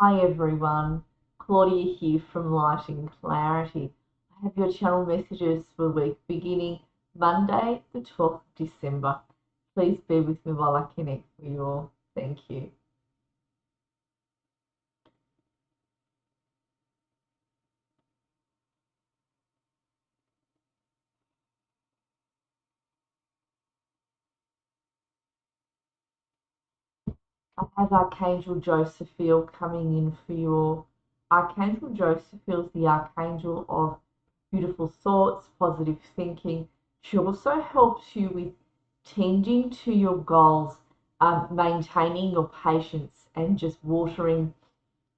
Hi everyone, Claudia here from Light and Clarity. I have your channel messages for the week beginning Monday, the 12th of December. Please bear with me while I connect for you all. Thank you. I have Archangel Jophiel coming in for you all. Archangel Jophiel is the Archangel of beautiful thoughts, positive thinking. She also helps you with tending to your goals, maintaining your patience, and just watering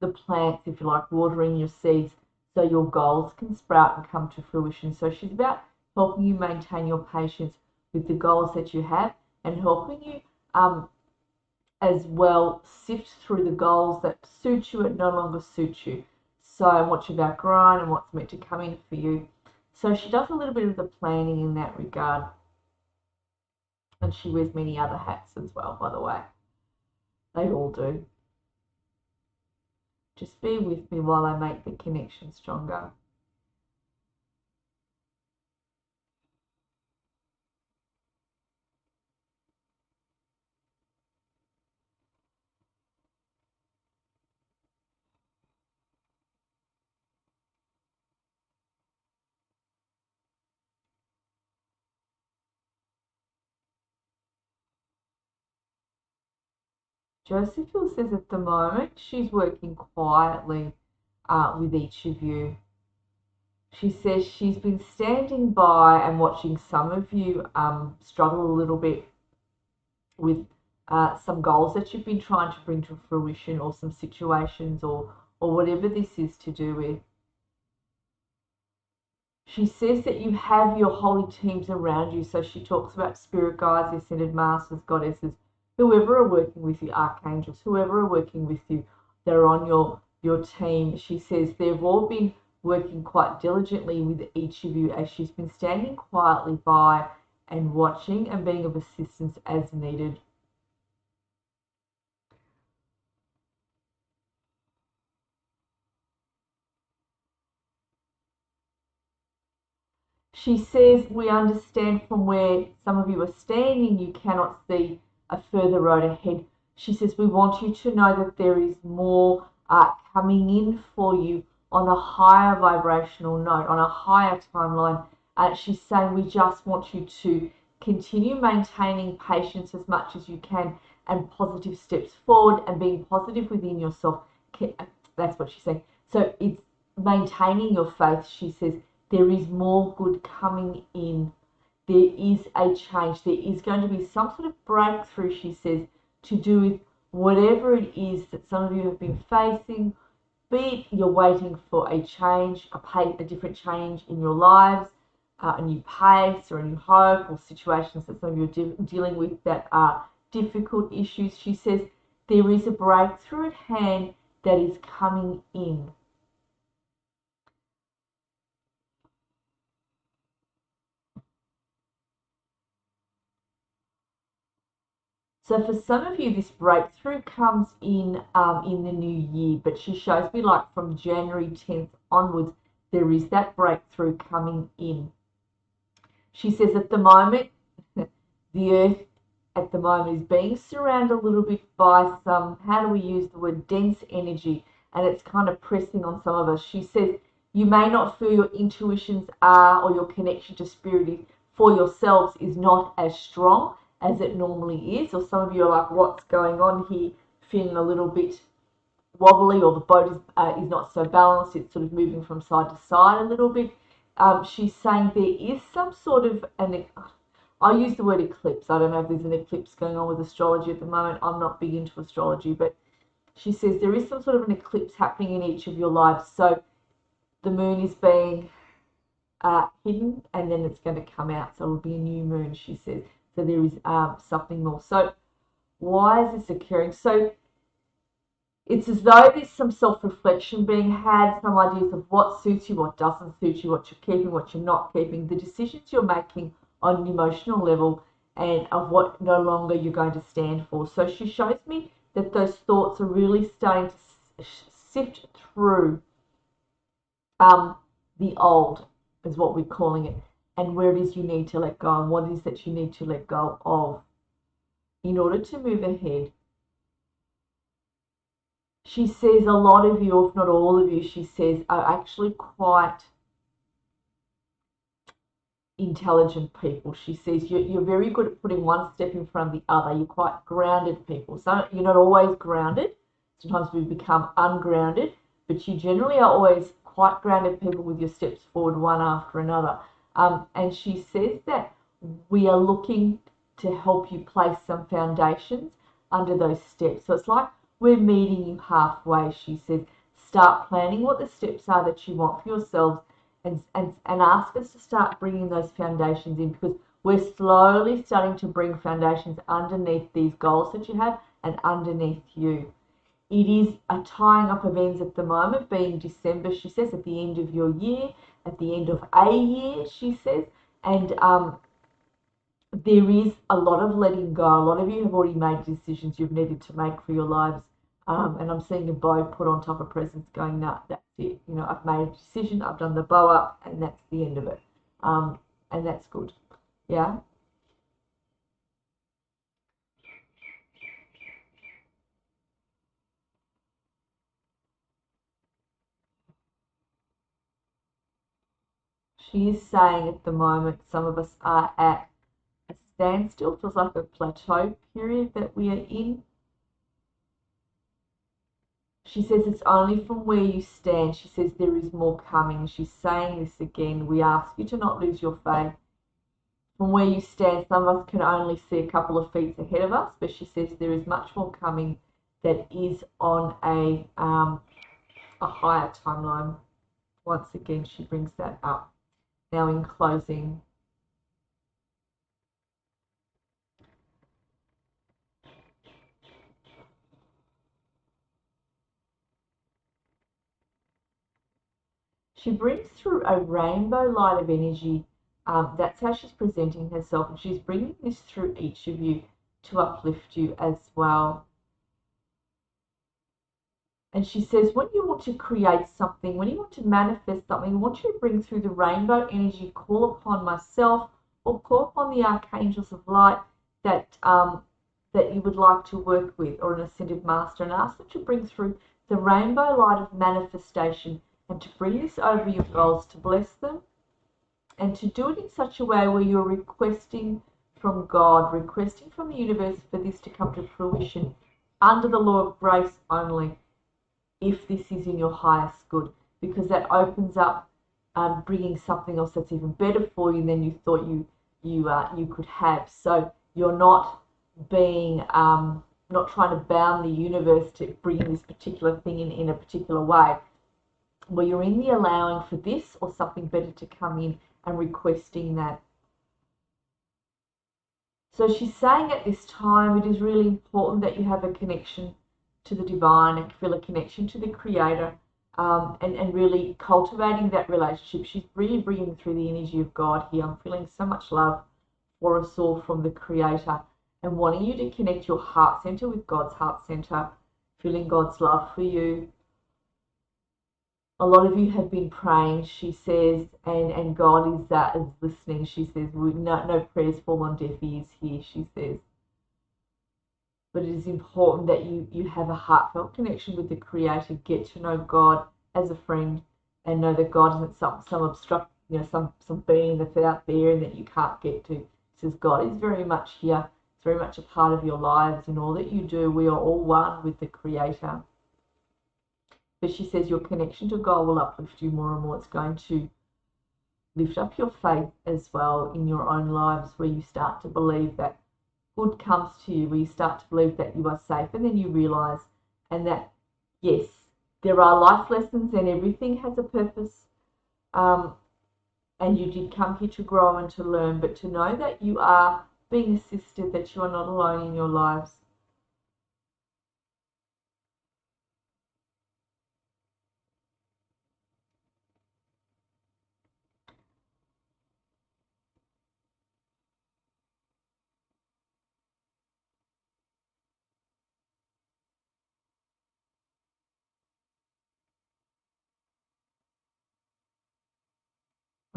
the plants, if you like, watering your seeds so your goals can sprout and come to fruition. So she's about helping you maintain your patience with the goals that you have and helping you as well sift through the goals that suit you and no longer suit you. So, and what you've outgrown and what's meant to come in for you. So, she does a little bit of the planning in that regard. And she wears many other hats as well, by the way. They all do. Just bear with me while I make the connection stronger. Josephine says at the moment she's working quietly with each of you. She says she's been standing by and watching some of you struggle a little bit with some goals that you've been trying to bring to fruition, or some situations, or whatever this is to do with. She says that you have your holy teams around you. So she talks about spirit guides, ascended masters, goddesses, whoever are working with you, archangels, whoever are working with you, they're on your team. She says they've all been working quite diligently with each of you as she's been standing quietly by and watching and being of assistance as needed. She says, we understand from where some of you are standing, you cannot see a further road ahead. She says, we want you to know that there is more coming in for you on a higher vibrational note, on a higher timeline. She's saying, we just want you to continue maintaining patience as much as you can and positive steps forward and being positive within yourself. That's what she's saying. So it's maintaining your faith. She says, there is more good coming in. There is a change. There is going to be some sort of breakthrough, she says, to do with whatever it is that some of you have been facing. Be it you're waiting for a change, a different change in your lives, a new pace or a new hope, or situations that some of you are dealing with that are difficult issues. She says there is a breakthrough at hand that is coming in. So for some of you, this breakthrough comes in the new year, but she shows me like from January 10th onwards, there is that breakthrough coming in. She says at the moment, the earth at the moment is being surrounded a little bit by some, how do we use the word, dense energy, and it's kind of pressing on some of us. She says you may not feel your intuitions are, or your connection to spirit for yourselves is not as strong as it normally is, or some of you are like, what's going on here, feeling a little bit wobbly, or the boat is not so balanced, it's sort of moving from side to side a little bit. She's saying there is some sort of I use the word eclipse. I don't know if there's an eclipse going on with astrology at the moment. I'm not big into astrology, but she says there is some sort of an eclipse happening in each of your lives. So the moon is being hidden, and then it's going to come out. So it'll be a new moon, she says. So there is something more. So why is this occurring? So it's as though there's some self-reflection being had, some ideas of what suits you, what doesn't suit you, what you're keeping, what you're not keeping, the decisions you're making on an emotional level, and of what no longer you're going to stand for. So she shows me that those thoughts are really starting to sift through the old, is what we're calling it, and where it is you need to let go and what it is that you need to let go of in order to move ahead. She says a lot of you, if not all of you, she says, are actually quite intelligent people. She says you're very good at putting one step in front of the other. You're quite grounded people. So you're not always grounded. Sometimes we become ungrounded, but you generally are always quite grounded people with your steps forward one after another. And she says that we are looking to help you place some foundations under those steps. So it's like we're meeting you halfway. She says, start planning what the steps are that you want for yourselves, and ask us to start bringing those foundations in, because we're slowly starting to bring foundations underneath these goals that you have and underneath you. It is a tying up of ends at the moment, being December, she says, at the end of your year, at the end of a year, she says, and there is a lot of letting go. A lot of you have already made decisions you've needed to make for your lives. And I'm seeing a bow put on top of presents going, nah, that's it. You know, I've made a decision, I've done the bow up, and that's the end of it. And that's good. Yeah. She is saying at the moment, some of us are at a standstill, feels like a plateau period that we are in. She says it's only from where you stand. She says there is more coming. She's saying this again. We ask you to not lose your faith. From where you stand, some of us can only see a couple of feet ahead of us, but she says there is much more coming that is on a higher timeline. Once again, she brings that up. Now, in closing, she brings through a rainbow light of energy. That's how she's presenting herself, and she's bringing this through each of you to uplift you as well. And she says, when you want to create something, when you want to manifest something, I want you to bring through the rainbow energy, call upon myself or call upon the archangels of light that that you would like to work with, or an ascended master, and ask them to bring through the rainbow light of manifestation and to bring this over your goals, to bless them, and to do it in such a way where you're requesting from God, requesting from the universe for this to come to fruition under the law of grace only, if this is in your highest good, because that opens up bringing something else that's even better for you than you thought you could have. So you're not being not trying to bound the universe to bringing this particular thing in a particular way, where you're in the allowing for this or something better to come in and requesting that. So she's saying at this time it is really important that you have a connection to the divine and feel a connection to the creator, and really cultivating that relationship. She's really bringing through the energy of God here. I'm feeling so much love for us all from the creator, and wanting you to connect your heart center with God's heart center, feeling God's love for you. A lot of you have been praying, she says, and God is listening. She says, no prayers fall on deaf ears here, she says. But it is important that you have a heartfelt connection with the Creator, get to know God as a friend, and know that God isn't some abstract, some being that's out there and that you can't get to. It says God is very much here. It's very much a part of your lives. In all that you do, we are all one with the Creator. But she says your connection to God will uplift you more and more. It's going to lift up your faith as well in your own lives, where you start to believe that good comes to you, where you start to believe that you are safe, and then you realize, and that, yes, there are life lessons and everything has a purpose, and you did come here to grow and to learn, but to know that you are being assisted, that you are not alone in your lives.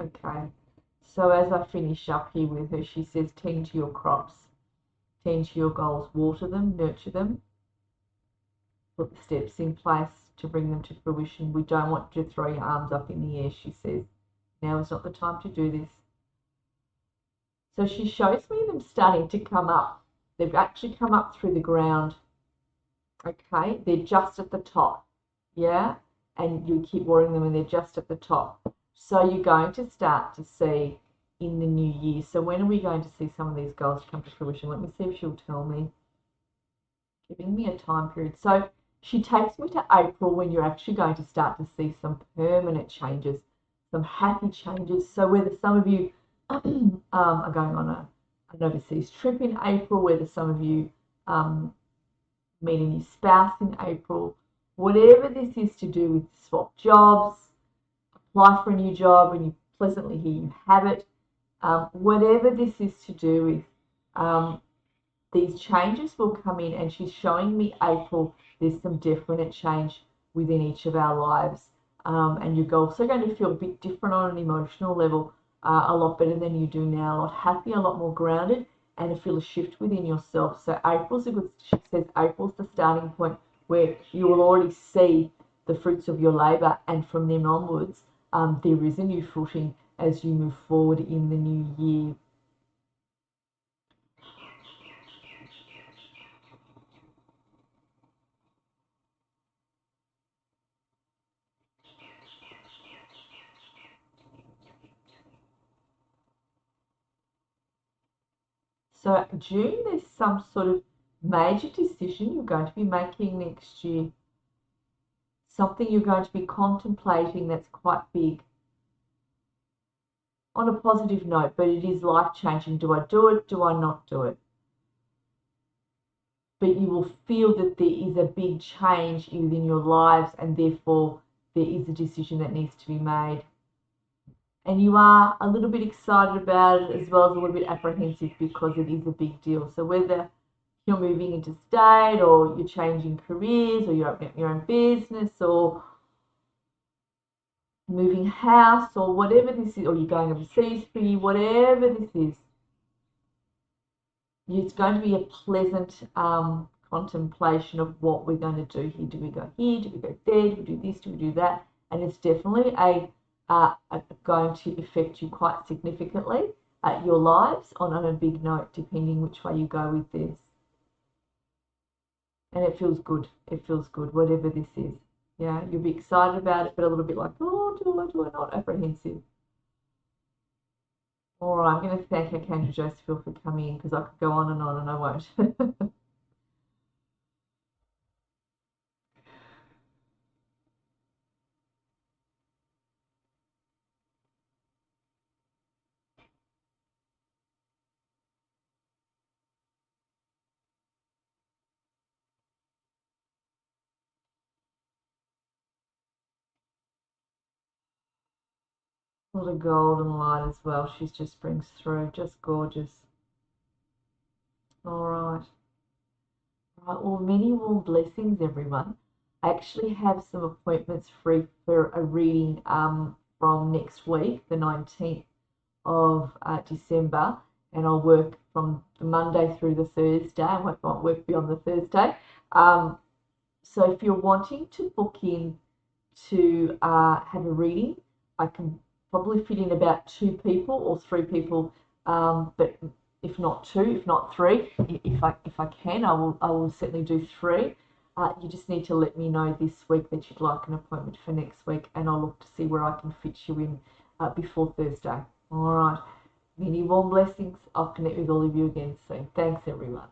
Okay. So as I finish up here with her, she says, tend to your crops, tend to your goals, water them, nurture them, put the steps in place to bring them to fruition. We don't want to throw your arms up in the air, she says. Now is not the time to do this. So she shows me them starting to come up. They've actually come up through the ground. Okay, they're just at the top. Yeah, and you keep watering them and they're just at the top. So you're going to start to see in the new year. So when are we going to see some of these goals come to fruition? Let me see if she'll tell me. Giving me a time period. So she takes me to April when you're actually going to start to see some permanent changes, some happy changes. So whether some of you are going on an overseas trip in April, whether some of you meet a new spouse in April, whatever this is to do with swap jobs, apply for a new job and you pleasantly hear you have it, whatever this is to do with, these changes will come in, and she's showing me April, there's some definite change within each of our lives, and you're also going to feel a bit different on an emotional level, a lot better than you do now, a lot happier, a lot more grounded, and feel a shift within yourself. So April's a good, she says April's the starting point where you will already see the fruits of your labour, and from then onwards there is a new footing as you move forward in the new year. So June, there's some sort of major decision you're going to be making next year. Something you're going to be contemplating that's quite big. On a positive note, but it is life-changing. Do I do it? Do I not do it? But you will feel that there is a big change within your lives, and therefore there is a decision that needs to be made. And you are a little bit excited about it as well as a little bit apprehensive because it is a big deal. So whether you're moving interstate or you're changing careers or you're opening up your own business or moving house or whatever this is, or you're going overseas for you, whatever this is, it's going to be a pleasant contemplation of what we're going to do here. Do we go here? Do we go there? Do we do this? Do we do that? And it's definitely going to affect you quite significantly your lives on a big note, depending which way you go with this. And it feels good. It feels good, whatever this is. Yeah, you'll be excited about it, but a little bit like, oh, do I not? Apprehensive. All right, I'm going to thank Archangel Jophiel for coming in because I could go on and I won't. A lot of golden light as well. She just brings through. Just gorgeous. All right. Right, well, many warm blessings, everyone. I actually have some appointments free for a reading from next week, the 19th of December, and I'll work from the Monday through the Thursday. I won't work beyond the Thursday. So if you're wanting to book in to have a reading, I can probably fit in about 2 people or 3 people, but if not 2, if not 3, if I can, I will certainly do 3. You just need to let me know this week that you'd like an appointment for next week, and I'll look to see where I can fit you in before Thursday. All right. Many warm blessings. I'll connect with all of you again soon. Thanks, everyone.